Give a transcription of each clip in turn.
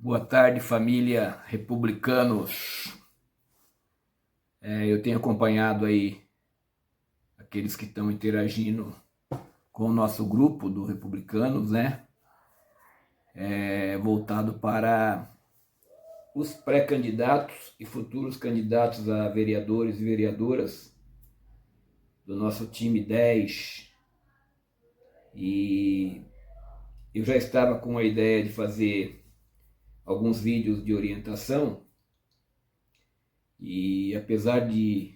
Boa tarde, família republicanos. Eu tenho acompanhado aí aqueles que estão interagindo com o nosso grupo do Republicanos, né? Voltado para os pré-candidatos e futuros candidatos a vereadores e vereadoras do nosso time 10. E eu já estava com a ideia de fazer alguns vídeos de orientação, e apesar de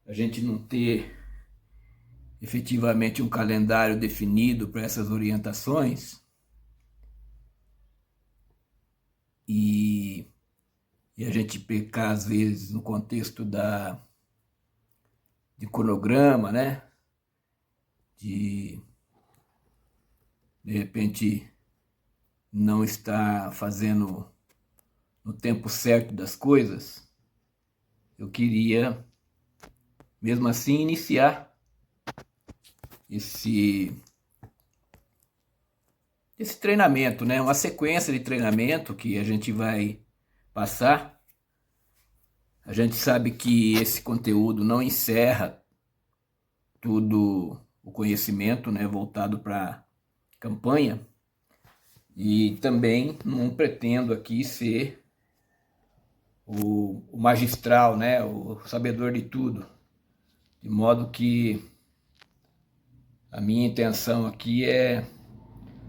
a gente não ter efetivamente um calendário definido para essas orientações, e, a gente pecar às vezes no contexto de cronograma, né? De repente não estar fazendo no tempo certo das coisas. Eu queria mesmo assim iniciar esse treinamento, né? Uma sequência de treinamento que a gente vai passar. A gente sabe que esse conteúdo não encerra tudo o conhecimento, né, voltado para campanha, e também não pretendo aqui ser o magistral, né, o sabedor de tudo, de modo que a minha intenção aqui é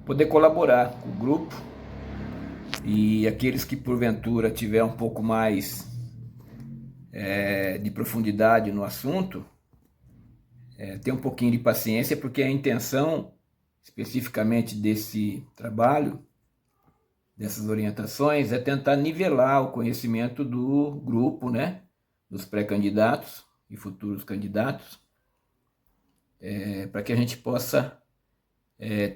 poder colaborar com o grupo, e aqueles que porventura tiver um pouco mais de profundidade no assunto, ter um pouquinho de paciência, porque a intenção especificamente desse trabalho, dessas orientações, é tentar nivelar o conhecimento do grupo, né, dos pré-candidatos e futuros candidatos, para que a gente possa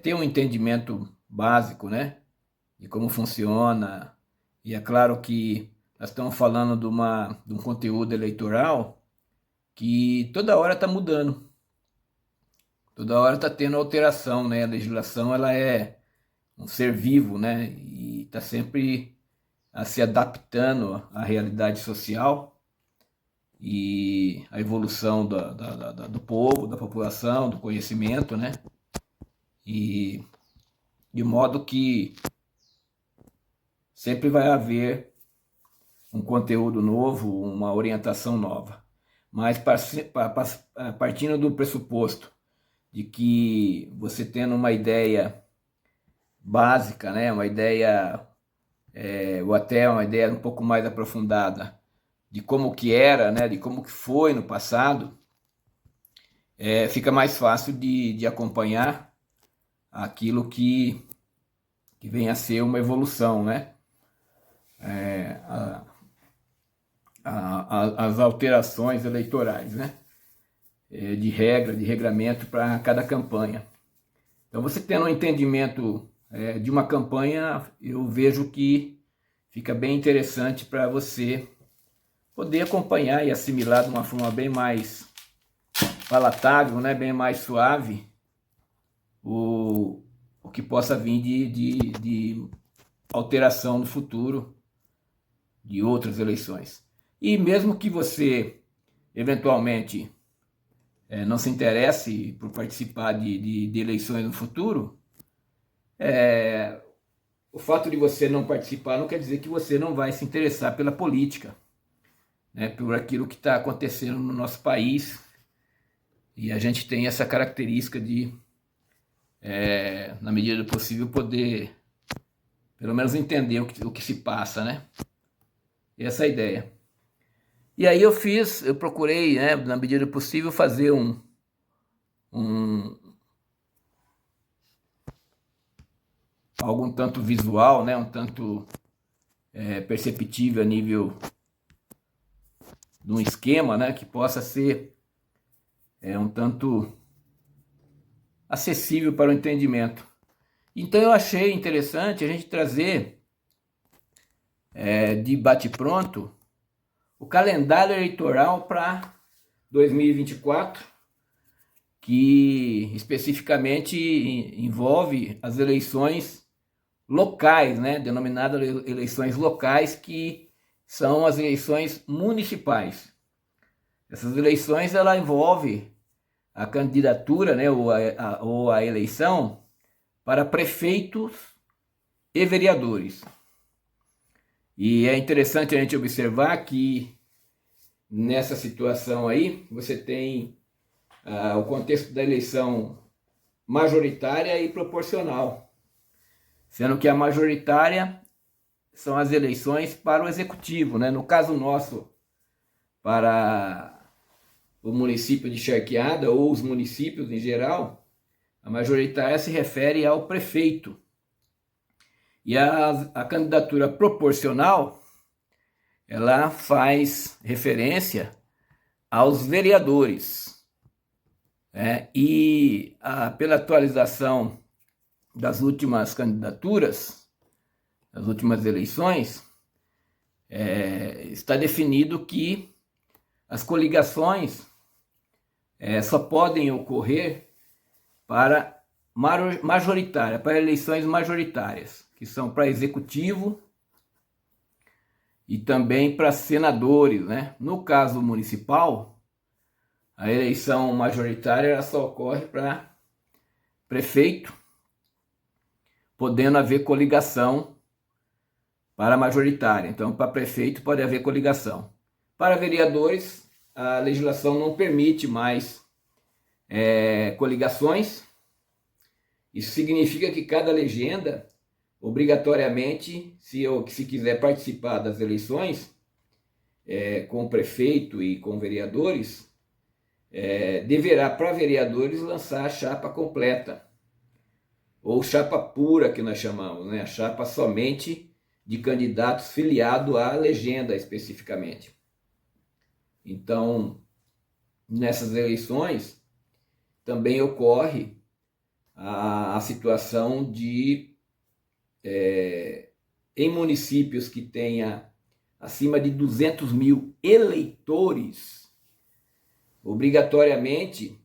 ter um entendimento básico, né, de como funciona. E é claro que nós estamos falando de um conteúdo eleitoral que toda hora está mudando, toda hora está tendo alteração, né? A legislação, ela é um ser vivo, né? E está sempre se adaptando à realidade social e à evolução do povo, da população, do conhecimento, né? E de modo que sempre vai haver um conteúdo novo, uma orientação nova. Mas partindo do pressuposto de que você tendo uma ideia básica, né, uma ideia, ou até uma ideia um pouco mais aprofundada de como que era, né, de como que foi no passado, fica mais fácil de acompanhar aquilo que vem a ser uma evolução, né? As alterações eleitorais, né? De regra, de regramento para cada campanha. Então, você tendo um entendimento de uma campanha, eu vejo que fica bem interessante para você poder acompanhar e assimilar de uma forma bem mais palatável, né? Bem mais suave, o que possa vir de alteração no futuro de outras eleições. E mesmo que você eventualmente não se interesse por participar de eleições no futuro, o fato de você não participar não quer dizer que você não vai se interessar pela política, né, por aquilo que está acontecendo no nosso país. E a gente tem essa característica de, na medida do possível, poder pelo menos entender o que se passa, né? Essa é a ideia. E aí eu procurei, né, na medida do possível, fazer algo um tanto visual, né, um tanto perceptível a nível de um esquema, né, que possa ser um tanto acessível para o entendimento. Então eu achei interessante a gente trazer de bate-pronto o calendário eleitoral para 2024, que especificamente envolve as eleições locais, né, denominadas eleições locais, que são as eleições municipais. Essas eleições ela envolve a candidatura, né, ou a eleição para prefeitos e vereadores. E é interessante a gente observar que nessa situação aí você tem o contexto da eleição majoritária e proporcional, sendo que a majoritária são as eleições para o executivo, né? No caso nosso, para o município de Charqueada ou os municípios em geral, a majoritária se refere ao prefeito. E a candidatura proporcional, ela faz referência aos vereadores. E pela atualização das últimas candidaturas, das últimas eleições, está definido que as coligações só podem ocorrer para majoritária, para eleições majoritárias, que são para executivo e também para senadores, né? No caso municipal, a eleição majoritária ela só ocorre para prefeito, podendo haver coligação para majoritária. Então, para prefeito pode haver coligação. Para vereadores, a legislação não permite mais coligações. Isso significa que cada legenda, obrigatoriamente, se quiser participar das eleições, com prefeito e com vereadores, deverá, para vereadores, lançar a chapa completa, ou chapa pura, que nós chamamos, né? A chapa somente de candidatos filiados à legenda especificamente. Então, nessas eleições, também ocorre a situação de, em municípios que tenha acima de 200 mil eleitores, obrigatoriamente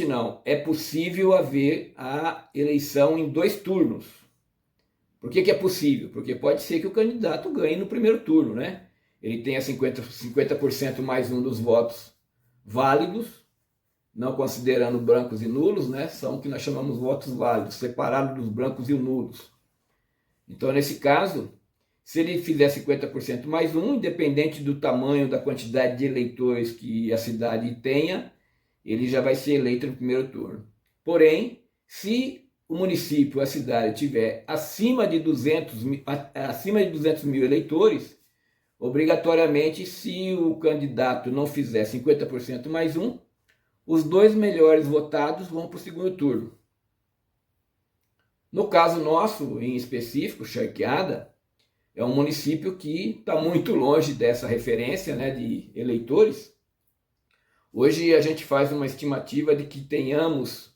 não, é possível haver a eleição em 2 turnos. Por que é possível? Porque pode ser que o candidato ganhe no primeiro turno, né? Ele tenha 50% mais um dos votos válidos, não considerando brancos e nulos, né? São o que nós chamamos votos válidos, separados dos brancos e nulos. Então, nesse caso, se ele fizer 50% mais um, independente do tamanho, da quantidade de eleitores que a cidade tenha, ele já vai ser eleito no primeiro turno. Porém, se o município, a cidade, tiver acima de 200 mil eleitores, obrigatoriamente, se o candidato não fizer 50% mais um, os 2 melhores votados vão para o segundo turno. No caso nosso, em específico, Charqueada, é um município que está muito longe dessa referência, né, de eleitores. Hoje a gente faz uma estimativa de que tenhamos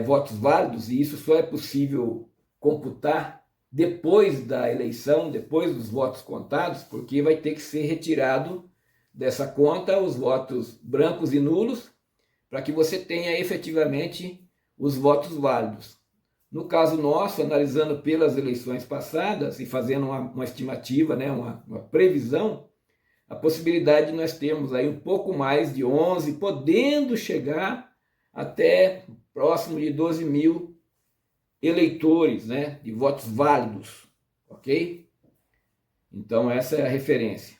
votos válidos, e isso só é possível computar depois da eleição, depois dos votos contados, porque vai ter que ser retirado dessa conta os votos brancos e nulos, para que você tenha efetivamente os votos válidos. No caso nosso, analisando pelas eleições passadas e fazendo uma estimativa, né, uma previsão, a possibilidade de nós termos aí um pouco mais de 11, podendo chegar até próximo de 12 mil eleitores, né, de votos válidos, ok? Então essa é a referência.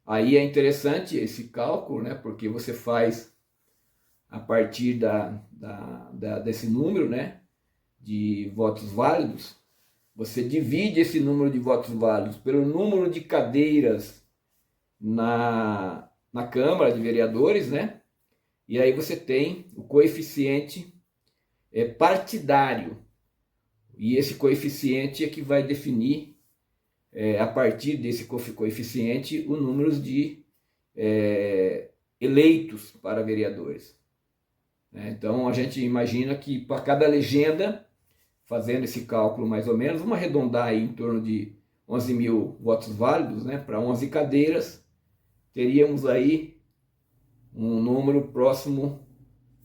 Aí é interessante esse cálculo, né, porque você faz a partir desse número, né, de votos válidos, você divide esse número de votos válidos pelo número de cadeiras na Câmara de Vereadores, né? E aí você tem o coeficiente partidário. E esse coeficiente é que vai definir, a partir desse coeficiente, o número de eleitos para vereadores. Então a gente imagina que para cada legenda, fazendo esse cálculo mais ou menos, vamos arredondar aí em torno de 11 mil votos válidos, né? Para 11 cadeiras, teríamos aí um número próximo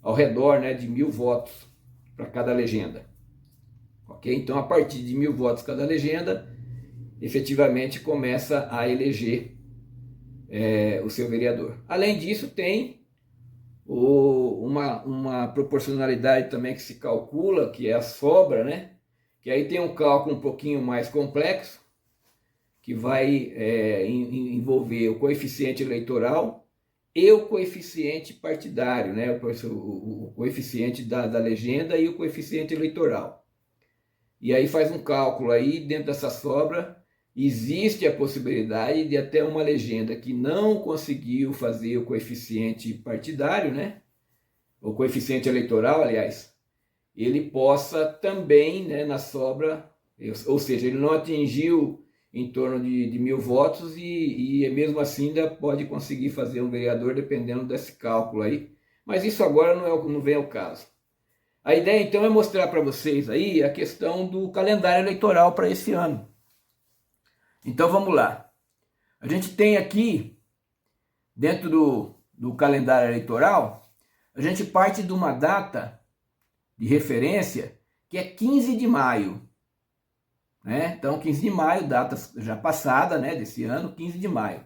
ao redor, né, de 1.000 votos para cada legenda. Ok? ok? Então, a partir de 1.000 votos cada legenda, efetivamente começa a eleger o seu vereador. Além disso, tem uma proporcionalidade também que se calcula, que é a sobra, né? Que aí tem um cálculo um pouquinho mais complexo, que vai envolver o coeficiente eleitoral e o coeficiente partidário, né? O coeficiente da legenda e o coeficiente eleitoral. E aí faz um cálculo aí, dentro dessa sobra, existe a possibilidade de até uma legenda que não conseguiu fazer o coeficiente partidário, né? O coeficiente eleitoral, aliás, ele possa também, né, na sobra, ou seja, ele não atingiu em torno de 1.000 votos e mesmo assim ainda pode conseguir fazer um vereador dependendo desse cálculo aí. Mas isso agora não vem ao caso. A ideia então é mostrar para vocês aí a questão do calendário eleitoral para esse ano. Então vamos lá. A gente tem aqui, dentro do calendário eleitoral, a gente parte de uma data de referência que é 15 de maio. Né? Então, 15 de maio, data já passada, né, desse ano, 15 de maio.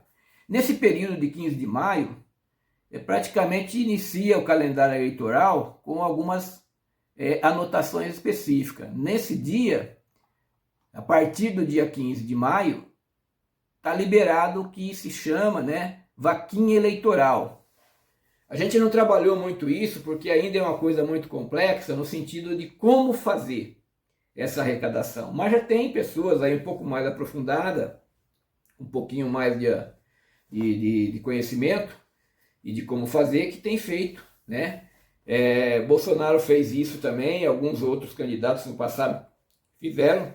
Nesse período de 15 de maio, praticamente inicia o calendário eleitoral com algumas anotações específicas. Nesse dia, a partir do dia 15 de maio, está liberado o que se chama, né, vaquinha eleitoral. A gente não trabalhou muito isso porque ainda é uma coisa muito complexa no sentido de como fazer essa arrecadação. Mas já tem pessoas aí um pouco mais aprofundadas, um pouquinho mais de conhecimento e de como fazer, que tem feito, né? Bolsonaro fez isso também, alguns outros candidatos no passado fizeram,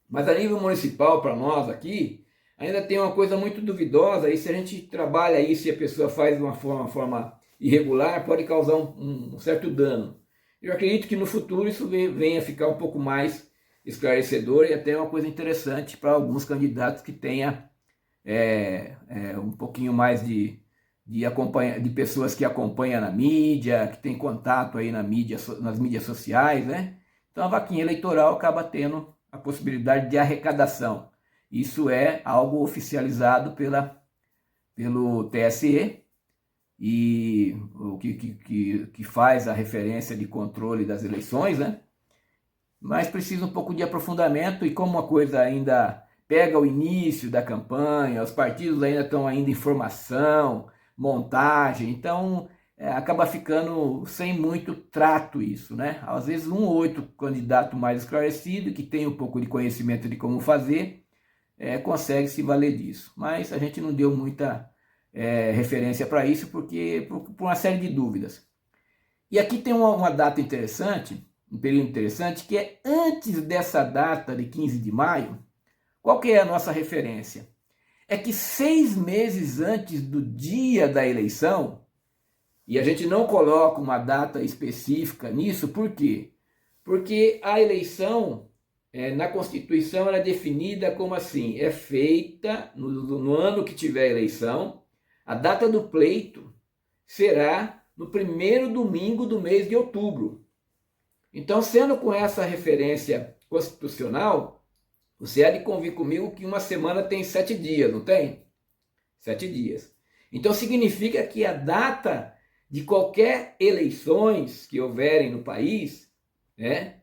mas a nível municipal, para nós aqui, ainda tem uma coisa muito duvidosa, e se a gente trabalha isso e a pessoa faz de uma forma irregular, pode causar um certo dano. Eu acredito que no futuro isso venha a ficar um pouco mais esclarecedor e até uma coisa interessante para alguns candidatos que tenha um pouquinho mais de pessoas que acompanham na mídia, que tem contato aí nas mídias sociais, né? Então a vaquinha eleitoral acaba tendo a possibilidade de arrecadação. Isso é algo oficializado pelo TSE, e o que faz a referência de controle das eleições, né? Mas precisa um pouco de aprofundamento, e como a coisa ainda pega o início da campanha, os partidos ainda estão ainda em formação, montagem, então acaba ficando sem muito trato isso, né? Às vezes um ou outro candidato mais esclarecido, que tem um pouco de conhecimento de como fazer, consegue se valer disso. Mas a gente não deu muita referência para isso porque por uma série de dúvidas. E aqui tem uma data interessante, um período interessante, que é antes dessa data de 15 de maio. Qual que é a nossa referência? É que 6 meses antes do dia da eleição, e a gente não coloca uma data específica nisso, por quê? Porque a eleição, na Constituição, ela é definida como assim, é feita no ano que tiver eleição, a data do pleito será no primeiro domingo do mês de outubro. Então, sendo com essa referência constitucional, você há de convir comigo que uma semana tem 7 dias, não tem? 7 dias. Então, significa que a data de qualquer eleições que houverem no país, né,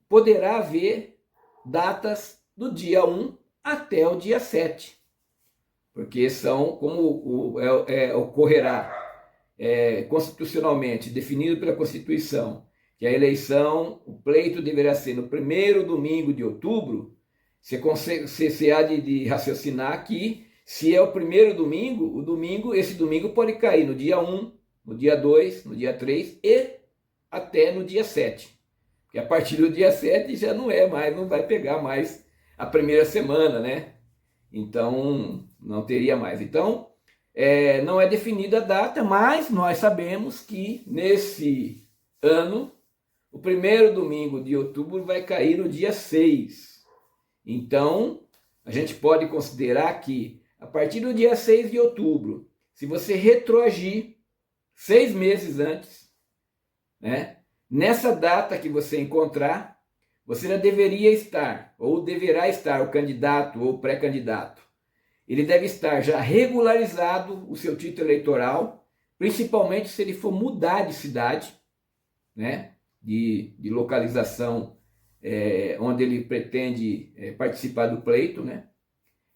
poderá haver datas do dia 1 até o dia 7. Porque são, como ocorrerá constitucionalmente, definido pela Constituição, que a eleição, o pleito deverá ser no primeiro domingo de outubro, você há de raciocinar que, se é o primeiro domingo, esse domingo pode cair no dia 1, no dia 2, no dia 3 e até no dia 7. Porque a partir do dia 7 já não vai pegar mais a primeira semana, né? Então, não teria mais. Então, não é definida a data, mas nós sabemos que nesse ano, o primeiro domingo de outubro vai cair no dia 6. Então, a gente pode considerar que, a partir do dia 6 de outubro, se você retroagir 6 meses antes, né, nessa data que você encontrar, você já deveria estar, ou deverá estar, o candidato ou pré-candidato. Ele deve estar já regularizado o seu título eleitoral, principalmente se ele for mudar de cidade, né, de localização onde ele pretende participar do pleito, né?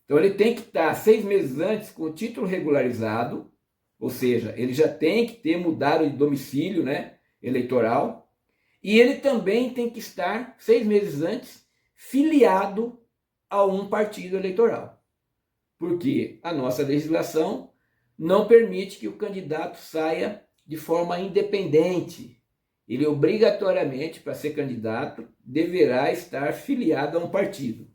Então ele tem que estar 6 meses antes com o título regularizado, ou seja, ele já tem que ter mudado de domicílio, né, eleitoral, e ele também tem que estar 6 meses antes filiado a um partido eleitoral, porque a nossa legislação não permite que o candidato saia de forma independente. Ele obrigatoriamente, para ser candidato, deverá estar filiado a um partido.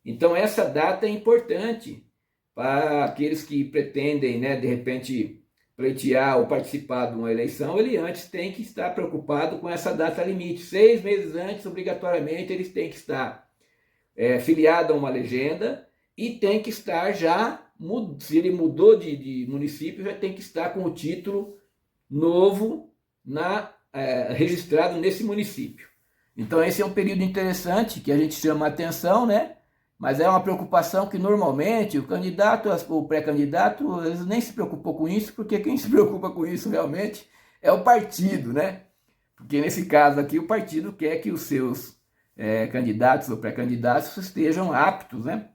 Então essa data é importante para aqueles que pretendem, né, de repente, pleitear ou participar de uma eleição. Ele antes tem que estar preocupado com essa data limite. 6 meses antes, obrigatoriamente, eles têm que estar filiado a uma legenda e tem que estar já, se ele mudou de município, já tem que estar com o título novo registrado nesse município. Então esse é um período interessante que a gente chama a atenção, né? Mas é uma preocupação que normalmente o candidato ou pré-candidato, eles nem se preocupam com isso, porque quem se preocupa com isso realmente é o partido, né? Porque nesse caso aqui o partido quer que os seus candidatos ou pré-candidatos estejam aptos, né,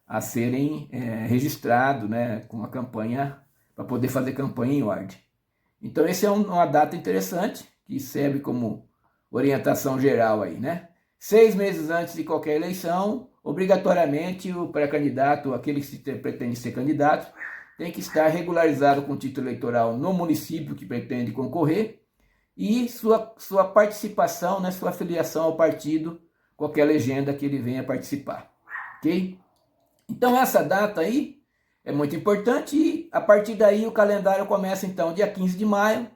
a serem registrados, né, com a campanha, para poder fazer campanha em ordem. Então essa é uma data interessante, que serve como orientação geral aí, né? 6 meses antes de qualquer eleição, obrigatoriamente o pré-candidato, aquele que pretende ser candidato, tem que estar regularizado com título eleitoral no município que pretende concorrer e sua participação, né, sua filiação ao partido, qualquer legenda que ele venha participar, ok? Então essa data aí é muito importante e a partir daí o calendário começa então dia 15 de maio,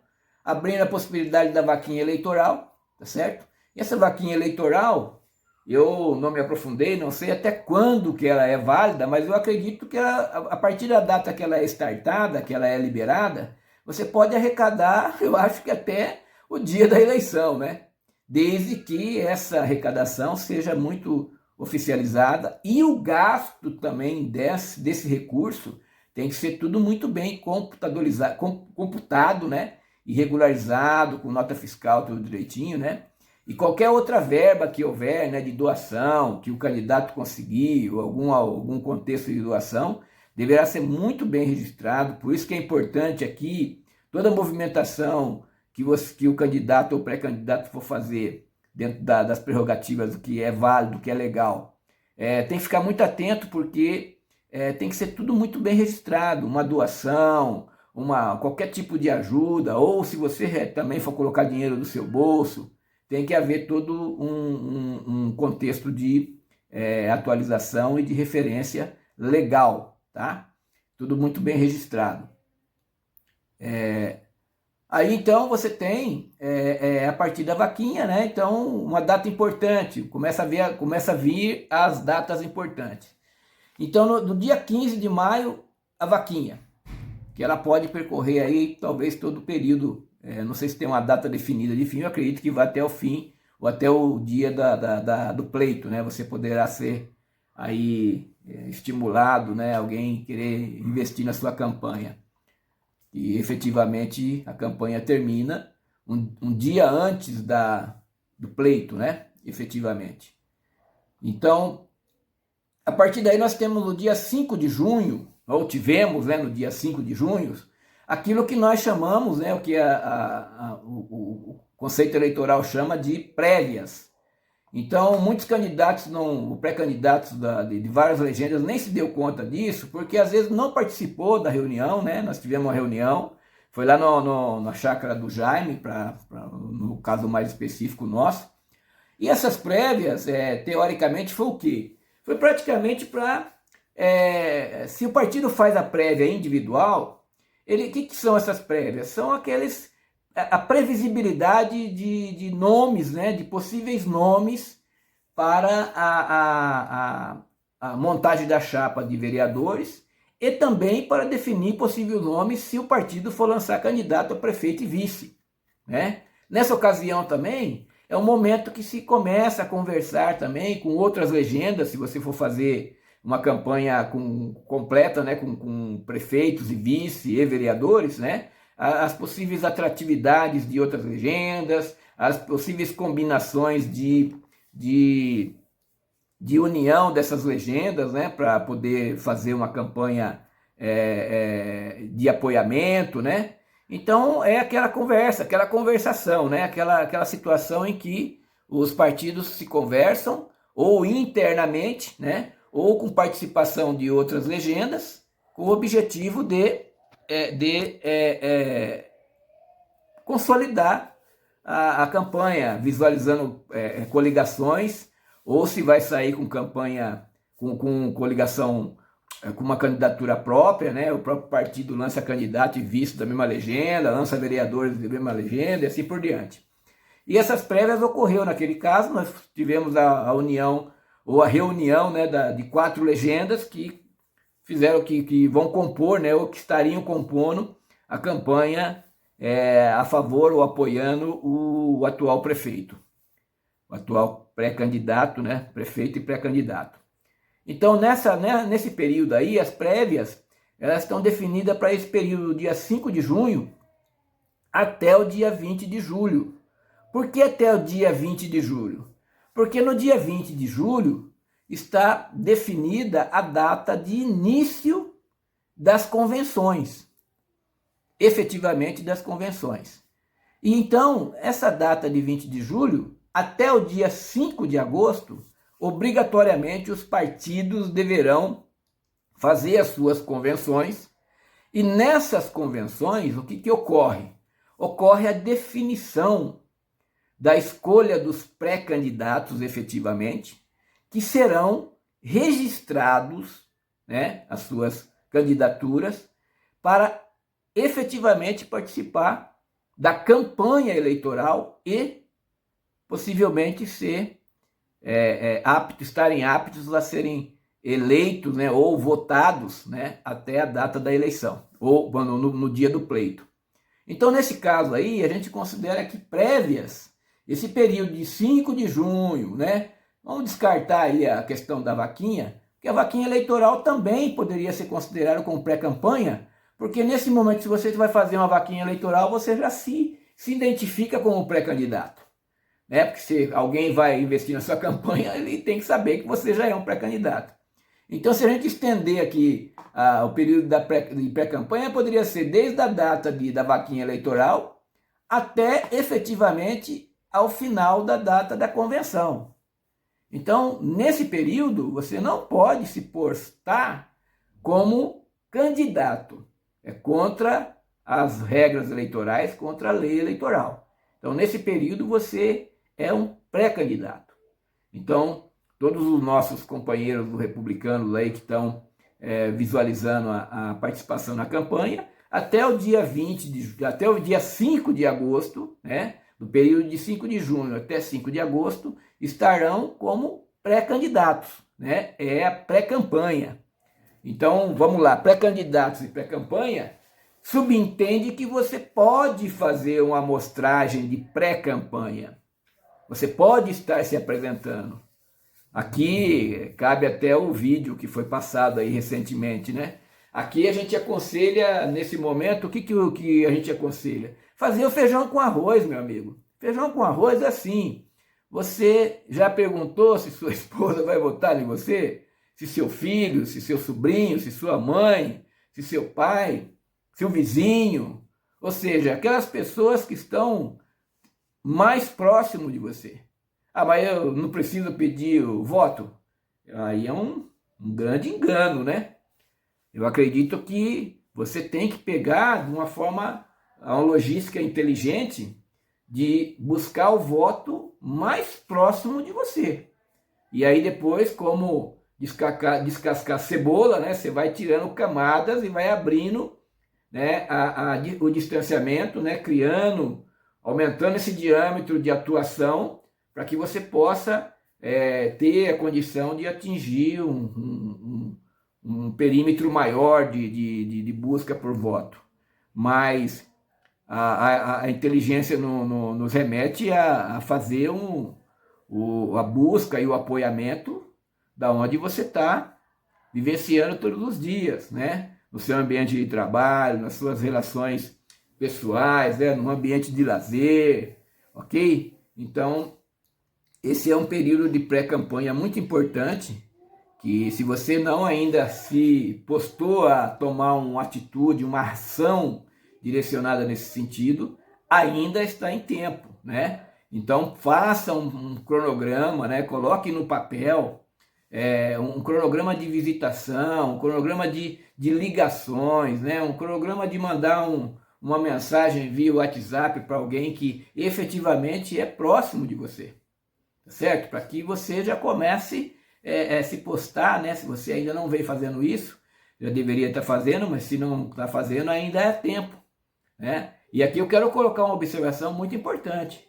abrindo a possibilidade da vaquinha eleitoral, tá certo? E essa vaquinha eleitoral, eu não me aprofundei, não sei até quando que ela é válida, mas eu acredito que a partir da data que ela é startada, que ela é liberada, você pode arrecadar, eu acho que até o dia da eleição, né? Desde que essa arrecadação seja muito oficializada e o gasto também desse recurso tem que ser tudo muito bem computado, né? E regularizado, com nota fiscal, tudo direitinho, né? E qualquer outra verba que houver, né, de doação, que o candidato conseguir, ou algum contexto de doação, deverá ser muito bem registrado. Por isso que é importante aqui, toda a movimentação que o candidato ou pré-candidato for fazer dentro das prerrogativas do que é válido, do que é legal, tem que ficar muito atento, porque tem que ser tudo muito bem registrado. Uma doação, qualquer tipo de ajuda, ou se você também for colocar dinheiro do seu bolso, tem que haver todo um contexto de atualização e de referência legal, tá? Tudo muito bem registrado. Aí então você tem a partir da vaquinha, né? Então uma data importante, começa a vir as datas importantes. Então no dia 15 de maio, a vaquinha, que ela pode percorrer aí talvez todo o período. Não sei se tem uma data definida de fim, eu acredito que vai até o fim, ou até o dia do pleito, né? Você poderá ser aí estimulado, né? Alguém querer investir na sua campanha. E efetivamente a campanha termina um dia antes do pleito, né? Efetivamente. Então, a partir daí nós temos no dia 5 de junho, ou tivemos, né, no dia 5 de junho, aquilo que nós chamamos, né, o que o conceito eleitoral chama de prévias. Então, muitos candidatos, pré-candidatos de várias legendas nem se deu conta disso, porque às vezes não participou da reunião, né? Nós tivemos uma reunião, foi lá na chácara do Jaime, no caso mais específico nosso, e essas prévias, teoricamente, foi o quê? Foi praticamente para, se o partido faz a prévia individual, o que são essas prévias? São a previsibilidade de nomes, né, de possíveis nomes para a montagem da chapa de vereadores e também para definir possíveis nomes se o partido for lançar candidato a prefeito e vice, né? Nessa ocasião também, é um momento que se começa a conversar também com outras legendas, se você for fazer uma campanha completa, né, com prefeitos e vice e vereadores, né, as possíveis atratividades de outras legendas, as possíveis combinações de união dessas legendas, né, para poder fazer uma campanha de apoiamento, né? Então é aquela conversa, aquela conversação, né? Aquela situação em que os partidos se conversam, ou internamente, né? Ou com participação de outras legendas, com o objetivo de consolidar a campanha, visualizando coligações, ou se vai sair com campanha, com coligação, com uma candidatura própria, né? O próprio partido lança candidato e vice da mesma legenda, lança vereadores da mesma legenda e assim por diante. E essas prévias ocorreu naquele caso, nós tivemos a união, ou a reunião, né, de 4 legendas que fizeram, que vão compor, né, ou que estariam compondo a campanha a favor ou apoiando o atual prefeito, o atual pré-candidato, né, prefeito e pré-candidato. Então, nesse período aí, as prévias, elas estão definidas para esse período do dia 5 de junho até o dia 20 de julho. Por que até o dia 20 de julho? Porque no dia 20 de julho está definida a data de início das convenções, efetivamente das convenções. E então, essa data de 20 de julho, até o dia 5 de agosto, obrigatoriamente os partidos deverão fazer as suas convenções, e nessas convenções, o que ocorre? Ocorre a definição da escolha dos pré-candidatos efetivamente, que serão registrados, né, as suas candidaturas, para efetivamente participar da campanha eleitoral e possivelmente estarem aptos a serem eleitos, né, ou votados, né, até a data da eleição, ou no dia do pleito. Então, nesse caso aí, a gente considera que prévias, esse período de 5 de junho, né, vamos descartar aí a questão da vaquinha, porque a vaquinha eleitoral também poderia ser considerada como pré-campanha, porque nesse momento, se você vai fazer uma vaquinha eleitoral, você já se identifica como pré-candidato, né? Porque se alguém vai investir na sua campanha, ele tem que saber que você já é um pré-candidato. Então, se a gente estender aqui o período de pré-campanha, poderia ser desde a data da vaquinha eleitoral até efetivamente ao final da data da convenção. Então, nesse período, você não pode se postar como candidato. É contra as regras eleitorais, contra a lei eleitoral. Então, nesse período, você é um pré-candidato. Então, todos os nossos companheiros do Republicanos aí que estão visualizando a participação na campanha, até o dia 5 de agosto, né, no período de 5 de junho até 5 de agosto, estarão como pré-candidatos, né? É a pré-campanha. Então, vamos lá, pré-candidatos e pré-campanha, subentende que você pode fazer uma amostragem de pré-campanha. Você pode estar se apresentando. Aqui cabe até o vídeo que foi passado aí recentemente, né? Aqui a gente aconselha, nesse momento, o que a gente aconselha? Fazer o feijão com arroz, meu amigo. Feijão com arroz é assim. Você já perguntou se sua esposa vai votar em você? Se seu filho, se seu sobrinho, se sua mãe, se seu pai, seu vizinho? Ou seja, aquelas pessoas que estão mais próximo de você. Ah, mas eu não preciso pedir o voto? Aí é um grande engano, né? Eu acredito que você tem que pegar de uma forma, uma logística inteligente de buscar o voto mais próximo de você. E aí depois, como descascar cebola, né? Você vai tirando camadas e vai abrindo, né, o distanciamento, né? Aumentando esse diâmetro de atuação para que você possa ter a condição de atingir um perímetro maior de busca por voto. Mas a inteligência nos remete a fazer a busca e o apoiamento da onde você está vivenciando todos os dias, né? No seu ambiente de trabalho, nas suas relações pessoais, né? No ambiente de lazer, ok? Então, esse é um período de pré-campanha muito importante, que se você não ainda se postou a tomar uma atitude, uma ação direcionada nesse sentido, ainda está em tempo, né? Então faça um cronograma, né? Coloque no papel um cronograma de visitação, um cronograma de ligações, né? Um cronograma de mandar uma mensagem via WhatsApp para alguém que efetivamente é próximo de você, tá certo? Para que você já comece se postar, né? Se você ainda não vem fazendo isso, já deveria estar fazendo, mas se não está fazendo, ainda é tempo, né? E aqui eu quero colocar uma observação muito importante.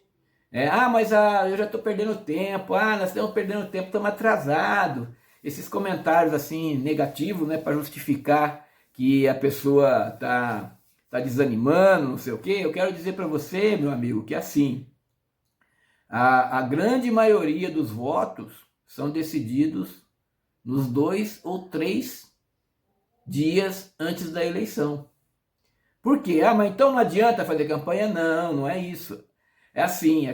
Mas eu já estou perdendo tempo, nós estamos perdendo tempo, estamos atrasados. Esses comentários assim negativos, né, para justificar que a pessoa está desanimando, não sei o quê. Eu quero dizer para você, meu amigo, que assim, a grande maioria dos votos são decididos nos 2 ou 3 dias antes da eleição. Por quê? Mas então não adianta fazer campanha? Não, não é isso. É assim,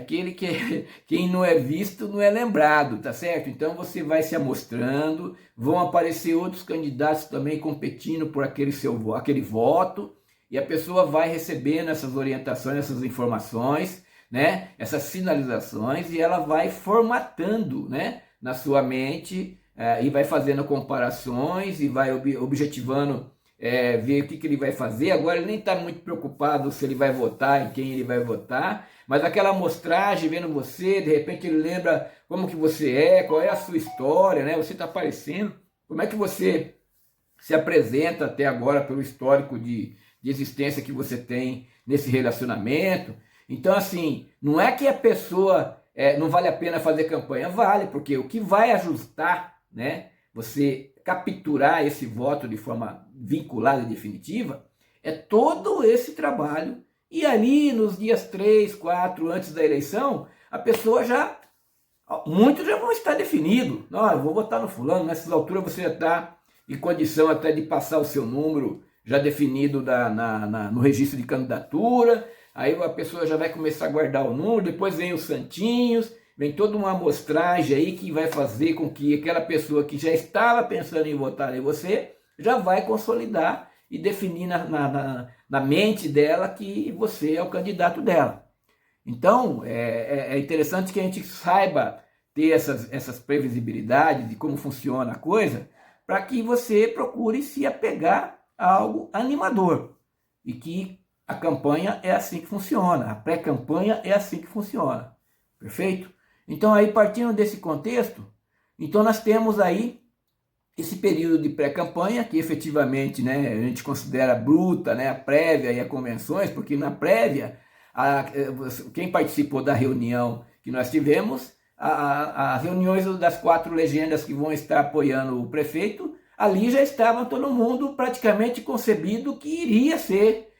quem não é visto não é lembrado, tá certo? Então você vai se amostrando, vão aparecer outros candidatos também competindo por aquele voto, e a pessoa vai recebendo essas orientações, essas informações, né? Essas sinalizações, e ela vai formatando, né, na sua mente, e vai fazendo comparações, e vai objetivando ver o que ele vai fazer. Agora ele nem está muito preocupado se ele vai votar, em quem ele vai votar, mas aquela amostragem vendo você, de repente ele lembra como que você é, qual é a sua história, né? Você está aparecendo, como é que você se apresenta até agora pelo histórico de existência que você tem nesse relacionamento. Então assim, não é que a pessoa não vale a pena fazer campanha, vale, porque o que vai ajustar, né, você capturar esse voto de forma vinculada e definitiva, é todo esse trabalho. E ali nos dias 3, 4 antes da eleição, a pessoa muitos já vão estar definidos. Não, eu vou votar no fulano, nessas alturas você já está em condição até de passar o seu número já definido no registro de candidatura. Aí a pessoa já vai começar a guardar o número, depois vem os santinhos, vem toda uma amostragem aí que vai fazer com que aquela pessoa que já estava pensando em votar em você, já vai consolidar e definir na mente dela que você é o candidato dela. Então, é interessante que a gente saiba ter essas previsibilidades de como funciona a coisa, para que você procure se apegar a algo animador. E que a campanha é assim que funciona, a pré-campanha é assim que funciona. Perfeito? Então, aí partindo desse contexto, então nós temos aí esse período de pré-campanha, que efetivamente, né, a gente considera bruta, né, a prévia e as convenções, porque na prévia, quem participou da reunião que nós tivemos, as reuniões das 4 legendas que vão estar apoiando o prefeito, ali já estava todo mundo praticamente concebido que iria ser,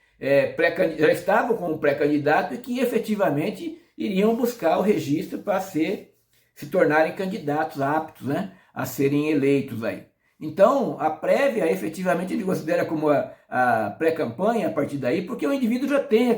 já estavam como pré-candidato e que efetivamente iriam buscar o registro para se tornarem candidatos aptos, né, a serem eleitos aí. Então, a prévia, efetivamente, ele considera como a pré-campanha a partir daí, porque o indivíduo já tem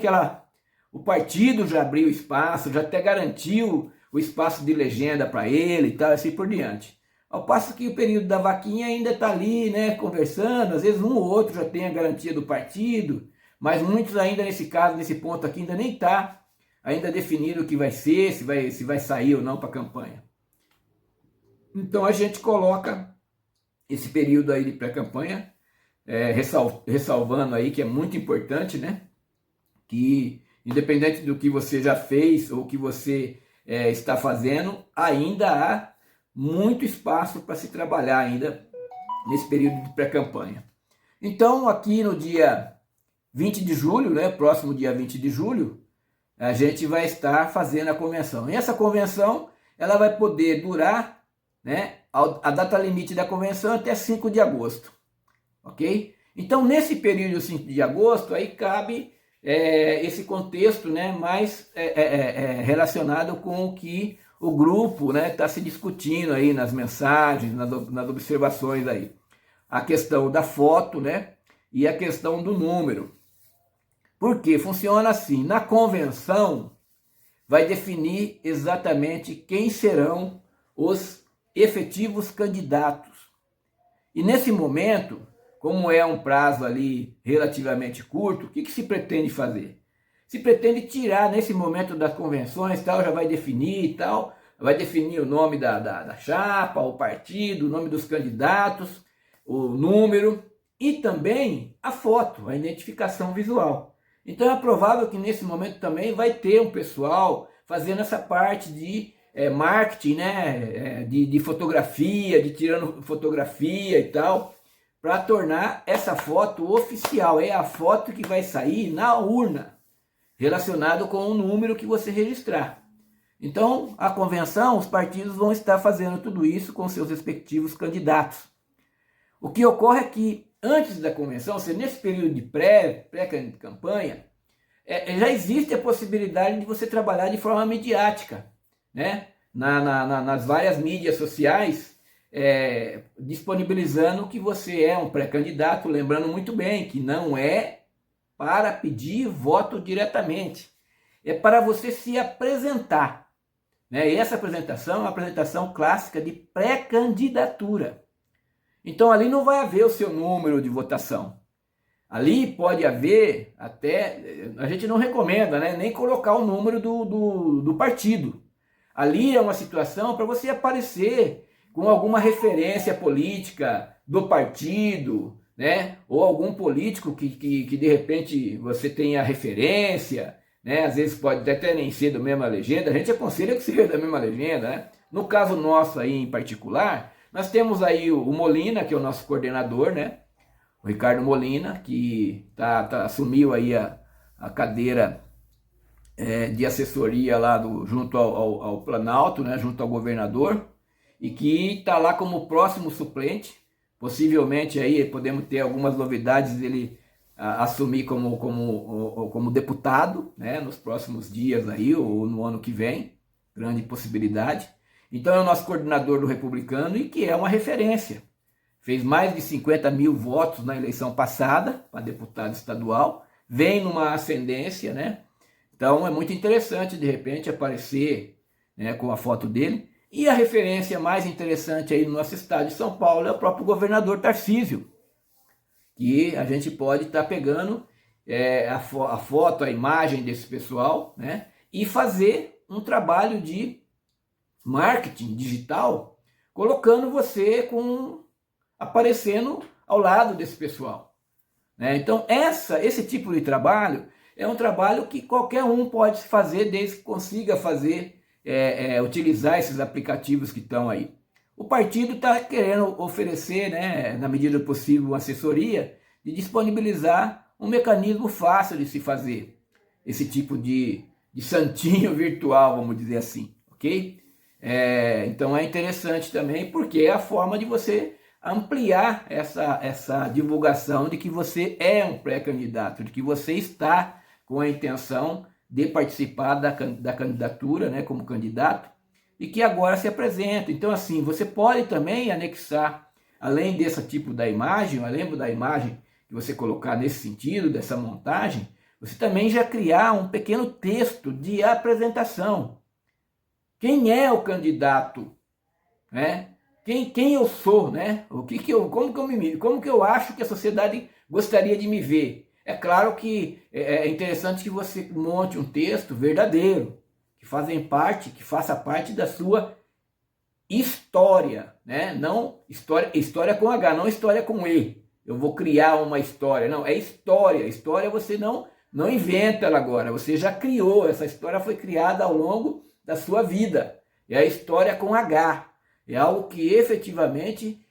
o partido já abriu espaço, já até garantiu o espaço de legenda para ele e tal, assim por diante. Ao passo que o período da vaquinha ainda está ali, né, conversando, às vezes um ou outro já tem a garantia do partido, mas muitos ainda nesse caso, nesse ponto aqui, ainda nem está ainda definido o que vai ser, se vai sair ou não para a campanha. Então a gente coloca esse período aí de pré-campanha, ressalvando aí que é muito importante, né? Que independente do que você já fez ou que você está fazendo, ainda há muito espaço para se trabalhar ainda nesse período de pré-campanha. Então aqui no dia 20 de julho, né? Próximo dia 20 de julho, a gente vai estar fazendo a convenção. E essa convenção, ela vai poder durar, né, a data limite da convenção até 5 de agosto, ok? Então, nesse período 5 de agosto, aí cabe esse contexto, né, mais relacionado com o que o grupo, né, está se discutindo aí nas mensagens, nas observações aí. A questão da foto, né, e a questão do número. Porque funciona assim, na convenção vai definir exatamente quem serão os efetivos candidatos. E nesse momento, como é um prazo ali relativamente curto, o que se pretende fazer? Se pretende tirar nesse momento das convenções, tal, já vai definir e tal, vai definir o nome da chapa, o partido, o nome dos candidatos, o número e também a foto, a identificação visual. Então é provável que nesse momento também vai ter um pessoal fazendo essa parte de marketing, né, de fotografia, de tirando fotografia e tal, para tornar essa foto oficial. É a foto que vai sair na urna, relacionado com o número que você registrar. Então, a convenção, os partidos vão estar fazendo tudo isso com seus respectivos candidatos. O que ocorre é que, antes da convenção, ou seja, nesse período de pré-campanha, já existe a possibilidade de você trabalhar de forma midiática, né? Nas várias mídias sociais, disponibilizando que você é um pré-candidato, lembrando muito bem que não é para pedir voto diretamente, é para você se apresentar, né? E essa apresentação é uma apresentação clássica de pré-candidatura. Então ali não vai haver o seu número de votação. Ali pode haver até, a gente não recomenda, né, nem colocar o número do partido. Ali é uma situação para você aparecer com alguma referência política do partido, né, ou algum político que de repente você tenha referência, né, às vezes pode até nem ser da mesma legenda, a gente aconselha que seja da mesma legenda, né? No caso nosso aí em particular, nós temos aí o Molina, que é o nosso coordenador, né? O Ricardo Molina, que assumiu aí a cadeira de assessoria lá junto ao Planalto, né, junto ao governador, e que está lá como próximo suplente. Possivelmente aí podemos ter algumas novidades dele assumir como deputado, né, nos próximos dias aí, ou no ano que vem, grande possibilidade. Então é o nosso coordenador do Republicano e que é uma referência. Fez mais de 50 mil votos na eleição passada para deputado estadual, vem numa ascendência, né? Então é muito interessante de repente aparecer, né, com a foto dele. E a referência mais interessante aí no nosso estado de São Paulo é o próprio governador Tarcísio, que a gente pode estar pegando a foto, a imagem desse pessoal, né, e fazer um trabalho de marketing digital, colocando você aparecendo ao lado desse pessoal, né? Então esse tipo de trabalho é um trabalho que qualquer um pode fazer, desde que consiga fazer, utilizar esses aplicativos que estão aí. O partido está querendo oferecer, né, na medida do possível, uma assessoria de disponibilizar um mecanismo fácil de se fazer esse tipo de santinho virtual, vamos dizer assim, ok? Então é interessante também, porque é a forma de você ampliar essa divulgação de que você é um pré-candidato, de que você está com a intenção de participar da candidatura, né, como candidato, e que agora se apresenta. Então assim, você pode também anexar, além desse tipo da imagem, além da imagem que você colocar nesse sentido, dessa montagem, você também já criar um pequeno texto de apresentação. Quem é o candidato, né? Quem eu sou, né? Como que eu acho que a sociedade gostaria de me ver? É claro que é interessante que você monte um texto verdadeiro, que faça parte da sua história, né? Não história com H, não história com E. Eu vou criar uma história, não, é história. História você não inventa ela agora, você já criou, essa história foi criada ao longo da sua vida. É a história com H. É algo que efetivamente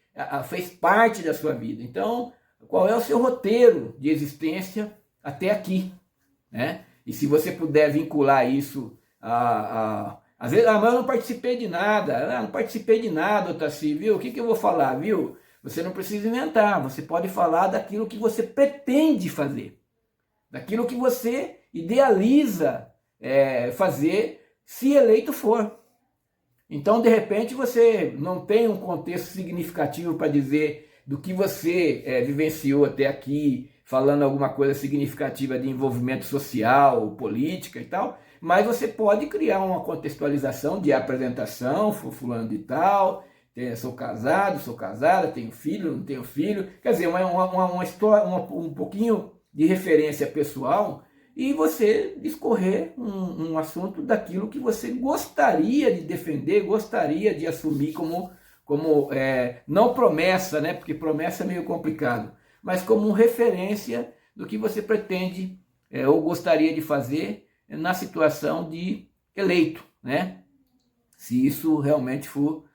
fez parte da sua vida. Então, qual é o seu roteiro de existência até aqui, né? E se você puder vincular isso às vezes, mas eu não participei de nada. Não participei de nada, Otaci, viu? O que eu vou falar, viu? Você não precisa inventar. Você pode falar daquilo que você pretende fazer. daquilo que você idealiza fazer se eleito for. Então, de repente, você não tem um contexto significativo para dizer do que você vivenciou até aqui, falando alguma coisa significativa de envolvimento social, política e tal, mas você pode criar uma contextualização de apresentação, fulano de tal, sou casado, sou casada, tenho filho, não tenho filho, quer dizer, uma história, um pouquinho de referência pessoal, e você discorrer um assunto daquilo que você gostaria de defender, gostaria de assumir como não promessa, né? Porque promessa é meio complicado, mas como referência do que você pretende ou gostaria de fazer na situação de eleito, né? Se isso realmente for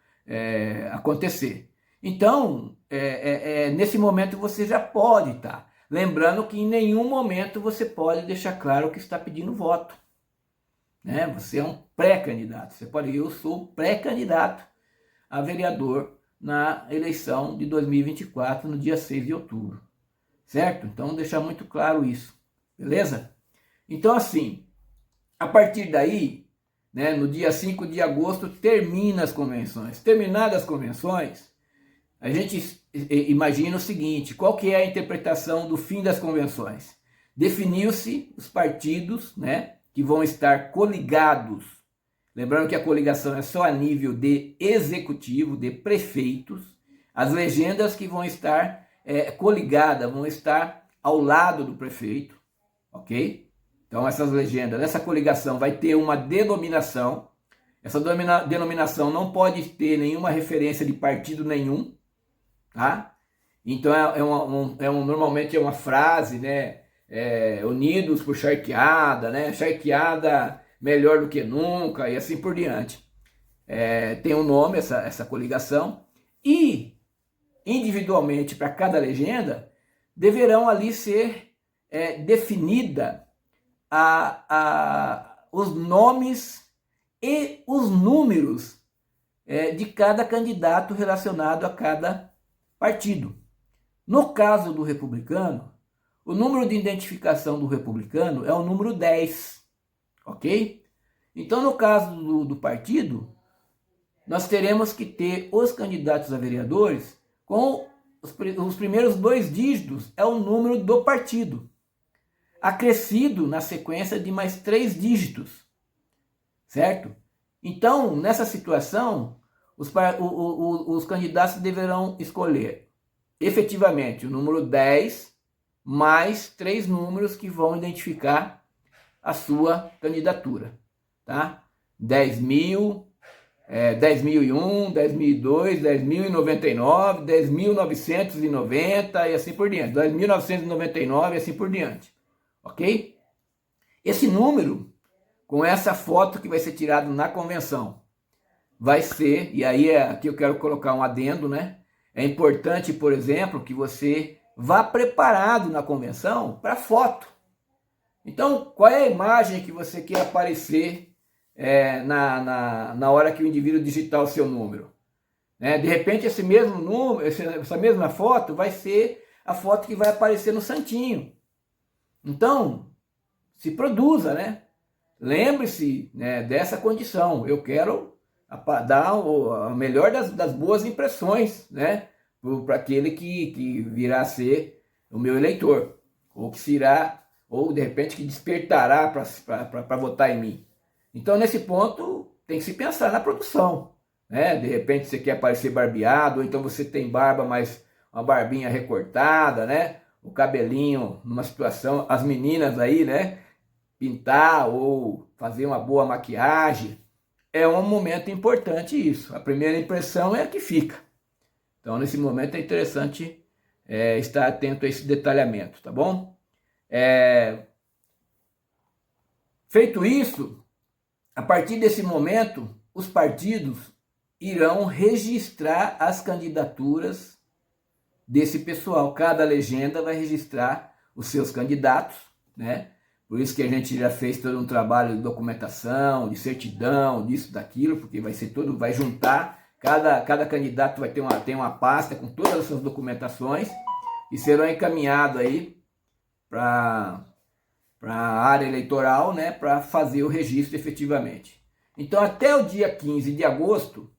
acontecer. Então, nesse momento você já pode estar. Lembrando que em nenhum momento você pode deixar claro que está pedindo voto. Né? Você é um pré-candidato. Você pode dizer, eu sou pré-candidato a vereador na eleição de 2024, no dia 6 de outubro. Certo? Então, deixar muito claro isso. Beleza? Então, assim, a partir daí, né, no dia 5 de agosto, termina as convenções. Terminadas as convenções, a gente imagina o seguinte, qual que é a interpretação do fim das convenções? Definiu-se os partidos, né, que vão estar coligados. Lembrando que a coligação é só a nível de executivo, de prefeitos. As legendas que vão estar coligadas, vão estar ao lado do prefeito, ok? Então essas legendas, essa coligação vai ter uma denominação. Essa denominação não pode ter nenhuma referência de partido nenhum. Tá? Então normalmente é uma frase, né? Unidos por charqueada, né? Charqueada melhor do que nunca e assim por diante. Tem um nome essa coligação e individualmente para cada legenda deverão ali ser definida os nomes e os números de cada candidato relacionado a cada partido. No caso do republicano, o número de identificação do republicano é o número 10, ok? Então, no caso do partido, nós teremos que ter os candidatos a vereadores com os primeiros 2 dígitos, é o número do partido, acrescido na sequência de mais 3 dígitos, certo? Então, nessa situação, os candidatos deverão escolher efetivamente o número 10 mais 3 números que vão identificar a sua candidatura, tá? 10.000, 10.001, 10.002, 10.099, 10.990 e assim por diante, 10.999 e assim por diante, ok? Esse número, com essa foto que vai ser tirada na convenção, vai ser, e aí aqui eu quero colocar um adendo, né? É importante, por exemplo, que você vá preparado na convenção para foto. Então, qual é a imagem que você quer aparecer na hora que o indivíduo digitar o seu número? Né? De repente, esse mesmo número, essa mesma foto vai ser a foto que vai aparecer no santinho. Então, se produza, né? Lembre-se, né, dessa condição. Eu quero dar a melhor das boas impressões, né, para aquele que virá a ser o meu eleitor, ou que será, ou de repente que despertará para votar em mim. Então, nesse ponto, tem que se pensar na produção, né? De repente você quer parecer barbeado, ou então você tem barba, mas uma barbinha recortada, né? O cabelinho numa situação, as meninas aí, né? Pintar ou fazer uma boa maquiagem. É um momento importante isso. A primeira impressão é a que fica. Então, nesse momento é interessante estar atento a esse detalhamento, tá bom? Feito isso, a partir desse momento, os partidos irão registrar as candidaturas desse pessoal. Cada legenda vai registrar os seus candidatos, né? Por isso que a gente já fez todo um trabalho de documentação, de certidão, disso, daquilo, porque vai ser tudo, vai juntar, cada candidato vai ter uma pasta com todas as suas documentações e serão encaminhados aí para para a área eleitoral, né, para fazer o registro efetivamente. Então, até o dia 15 de agosto,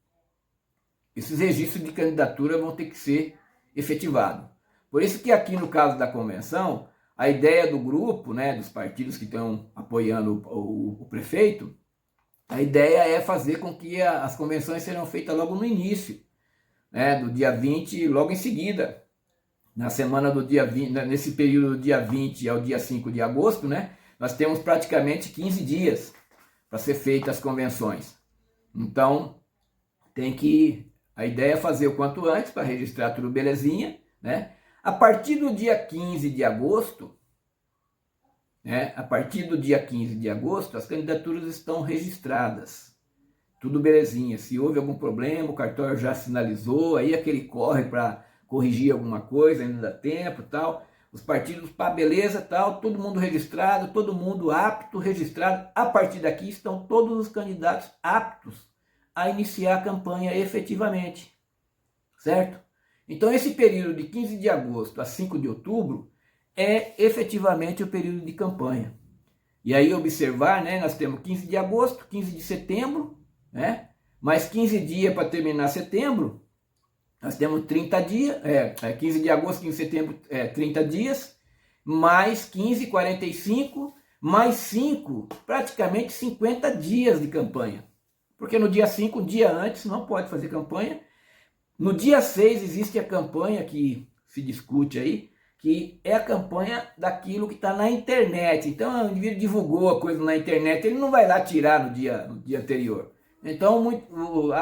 esses registros de candidatura vão ter que ser efetivados. Por isso que aqui no caso da convenção, a ideia do grupo, né, dos partidos que estão apoiando o prefeito, a ideia é fazer com que as convenções sejam feitas logo no início, né, do dia 20, logo em seguida, na semana do dia 20, nesse período do dia 20 ao dia 5 de agosto, né, nós temos praticamente 15 dias para ser feitas as convenções. Então, a ideia é fazer o quanto antes para registrar tudo belezinha, né? A partir do dia 15 de agosto, né? A partir do dia 15 de agosto, as candidaturas estão registradas. Tudo belezinha. Se houve algum problema, o cartório já sinalizou, aí aquele corre para corrigir alguma coisa, ainda dá tempo e tal. Os partidos, pá, beleza, tal, todo mundo registrado, todo mundo apto, registrado. A partir daqui estão todos os candidatos aptos a iniciar a campanha efetivamente, certo? Então esse período de 15 de agosto a 5 de outubro é efetivamente o período de campanha. E aí observar, né, nós temos 15 de agosto, 15 de setembro, né, mais 15 dias para terminar setembro, nós temos 30 dias, 15 de agosto, 15 de setembro, 30 dias, mais 15, 45, mais 5, praticamente 50 dias de campanha. Porque no dia 5, um dia antes, não pode fazer campanha. No dia 6 existe a campanha que se discute aí, que é a campanha daquilo que está na internet. Então o indivíduo divulgou a coisa na internet, ele não vai lá tirar no dia anterior. Então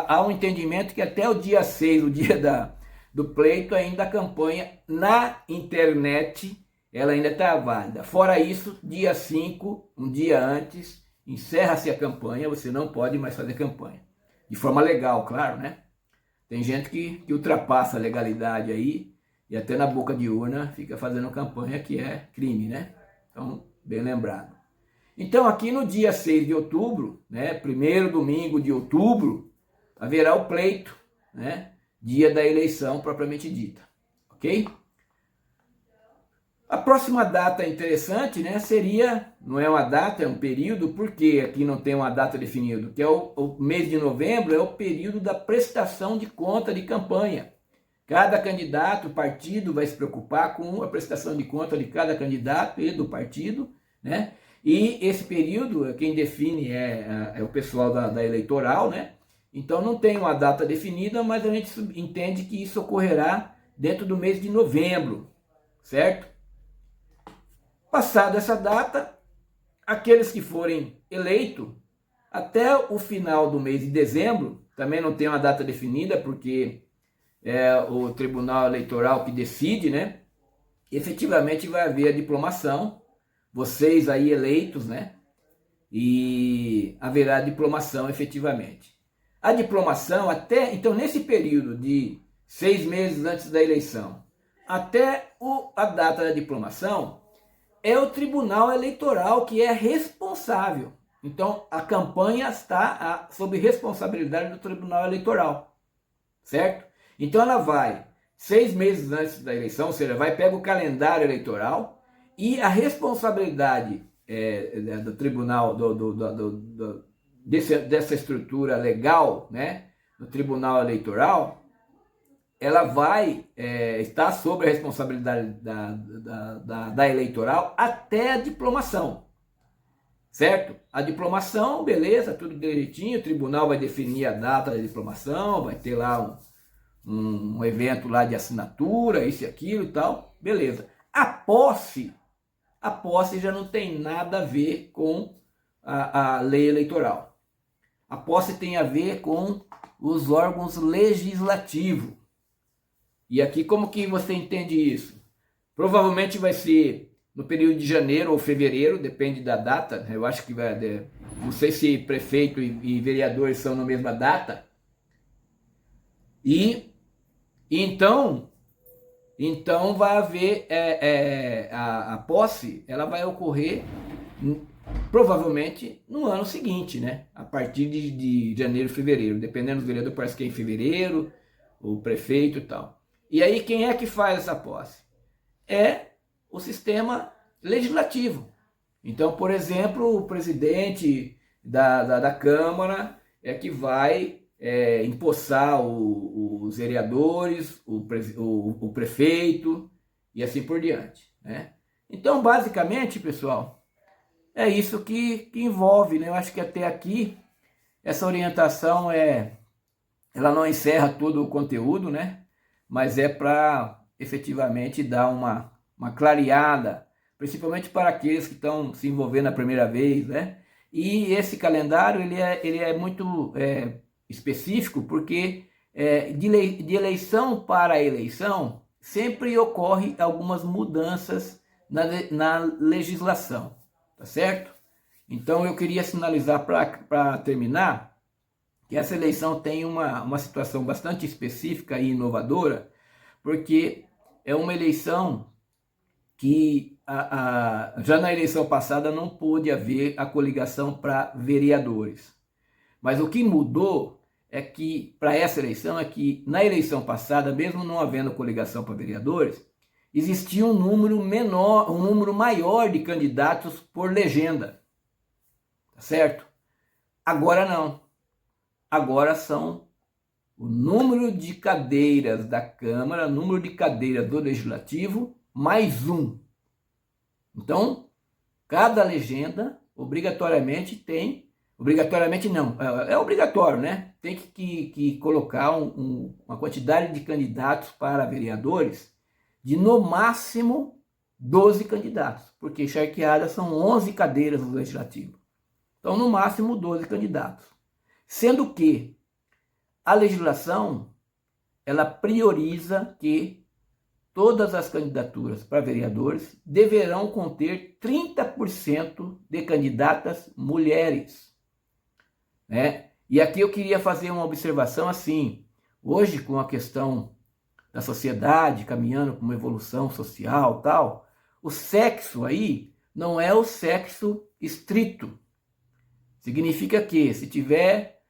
há um entendimento que até o dia 6, o dia do pleito, ainda a campanha na internet, ela ainda está válida. Fora isso, dia 5, um dia antes, encerra-se a campanha, você não pode mais fazer campanha. De forma legal, claro, né? Tem gente que ultrapassa a legalidade aí, e até na boca de urna fica fazendo campanha, que é crime, né? Então, bem lembrado. Então, aqui no dia 6 de outubro, né, primeiro domingo de outubro, haverá o pleito, né, dia da eleição propriamente dita, ok? A próxima data interessante, né, seria, não é uma data, é um período, porque aqui não tem uma data definida, que é o mês de novembro, é o período da prestação de conta de campanha. Cada candidato, partido, vai se preocupar com a prestação de conta de cada candidato e do partido, né? E esse período, quem define é o pessoal da eleitoral, né? Então não tem uma data definida, mas a gente entende que isso ocorrerá dentro do mês de novembro, certo? Passada essa data, aqueles que forem eleitos, até o final do mês de dezembro, também não tem uma data definida, porque é o Tribunal Eleitoral que decide, né? Efetivamente vai haver a diplomação, vocês aí eleitos, né? E haverá diplomação efetivamente. A diplomação então nesse período de 6 meses antes da eleição, até a data da diplomação, é o Tribunal Eleitoral que é responsável. Então a campanha está sob responsabilidade do Tribunal Eleitoral, certo? Então ela vai 6 meses antes da eleição, ou seja, pega o calendário eleitoral, e a responsabilidade do tribunal, dessa estrutura legal, né, do Tribunal Eleitoral, ela vai estar sob a responsabilidade da eleitoral até a diplomação, certo? A diplomação, beleza, tudo direitinho, o tribunal vai definir a data da diplomação, vai ter lá um evento lá de assinatura, isso e aquilo e tal, beleza. A posse já não tem nada a ver com a lei eleitoral. A posse tem a ver com os órgãos legislativos. E aqui como que você entende isso? Provavelmente vai ser no período de janeiro ou fevereiro, depende da data. Eu acho que vai, não sei se prefeito e vereadores são na mesma data. E então vai haver a posse, ela vai ocorrer provavelmente no ano seguinte, né? A partir de janeiro, fevereiro, dependendo do vereador, parece que é em fevereiro, o prefeito e tal. E aí quem é que faz essa posse? É o sistema legislativo. Então, por exemplo, o presidente da Câmara é que vai empossar os vereadores, o prefeito e assim por diante, né? Então, basicamente, pessoal, é isso que envolve, né? Eu acho que até aqui essa orientação ela não encerra todo o conteúdo, né? Mas é para efetivamente dar uma clareada, principalmente para aqueles que estão se envolvendo a primeira vez, né? E esse calendário ele é muito específico porque de eleição para eleição sempre ocorre algumas mudanças na legislação, tá certo? Então eu queria sinalizar para terminar que essa eleição tem uma situação bastante específica e inovadora, porque é uma eleição que já na eleição passada não pôde haver a coligação para vereadores. Mas o que mudou é que, para essa eleição, é que na eleição passada, mesmo não havendo coligação para vereadores, existia um número menor, um número maior de candidatos por legenda, tá certo? Agora não. Agora são o número de cadeiras da Câmara, número de cadeiras do Legislativo, mais um. Então, cada legenda obrigatoriamente tem, obrigatoriamente não, é obrigatório, né? Tem que colocar uma quantidade de candidatos para vereadores de no máximo 12 candidatos, porque charqueadas são 11 cadeiras no Legislativo. Então, no máximo 12 candidatos. Sendo que a legislação, ela prioriza que todas as candidaturas para vereadores deverão conter 30% de candidatas mulheres, né? E aqui eu queria fazer uma observação assim, hoje com a questão da sociedade caminhando para uma evolução social tal, o sexo aí não é o sexo estrito. Significa que se tiver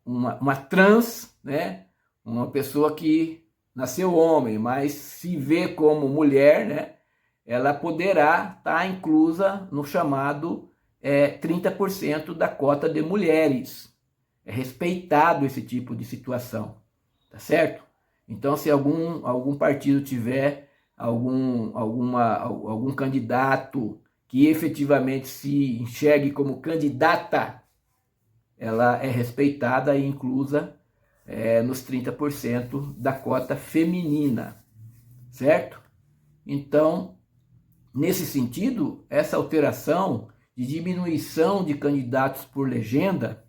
uma trans, né, uma pessoa que nasceu homem, mas se vê como mulher, né, ela poderá estar inclusa no chamado 30% da cota de mulheres. É respeitado esse tipo de situação, tá certo? Então, se algum partido tiver algum candidato que efetivamente se enxergue como candidata, ela é respeitada e inclusa nos 30% da cota feminina, certo? Então, nesse sentido, essa alteração de diminuição de candidatos por legenda,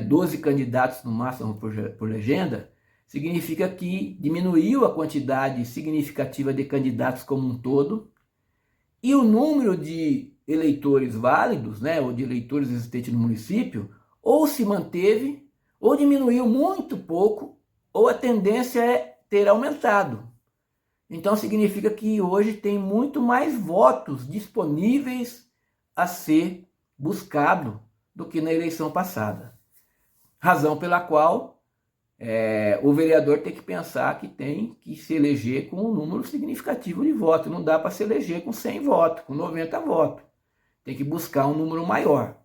12 candidatos no máximo por legenda, significa que diminuiu a quantidade significativa de candidatos como um todo, e o número de eleitores válidos, né, ou de eleitores existentes no município, ou se manteve, ou diminuiu muito pouco, ou a tendência é ter aumentado. Então significa que hoje tem muito mais votos disponíveis a ser buscado do que na eleição passada. Razão pela qual o vereador tem que pensar que tem que se eleger com um número significativo de votos. Não dá para se eleger com 100 votos, com 90 votos. Tem que buscar um número maior,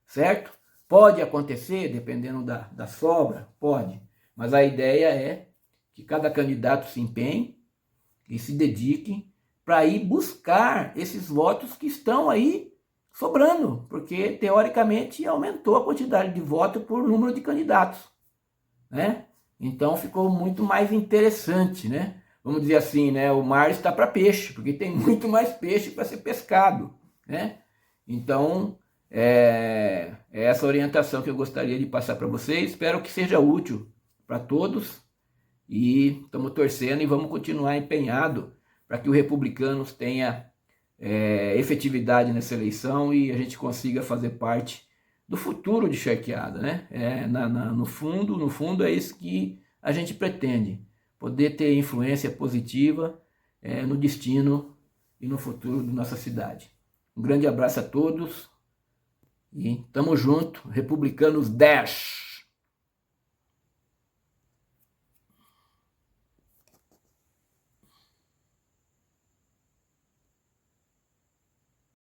certo? Pode acontecer, dependendo da sobra, pode. Mas a ideia é que cada candidato se empenhe e se dedique para ir buscar esses votos que estão aí sobrando, porque teoricamente aumentou a quantidade de votos por número de candidatos, né? Então ficou muito mais interessante, né? Vamos dizer assim, né? O mar está para peixe, porque tem muito mais peixe para ser pescado, né? Então, é essa orientação que eu gostaria de passar para vocês. Espero que seja útil para todos e estamos torcendo e vamos continuar empenhado para que o Republicanos tenha efetividade nessa eleição e a gente consiga fazer parte do futuro de Charqueada, né? No fundo é isso que a gente pretende, poder ter influência positiva no destino e no futuro de nossa cidade. Um grande abraço a todos e tamo junto, Republicanos 10!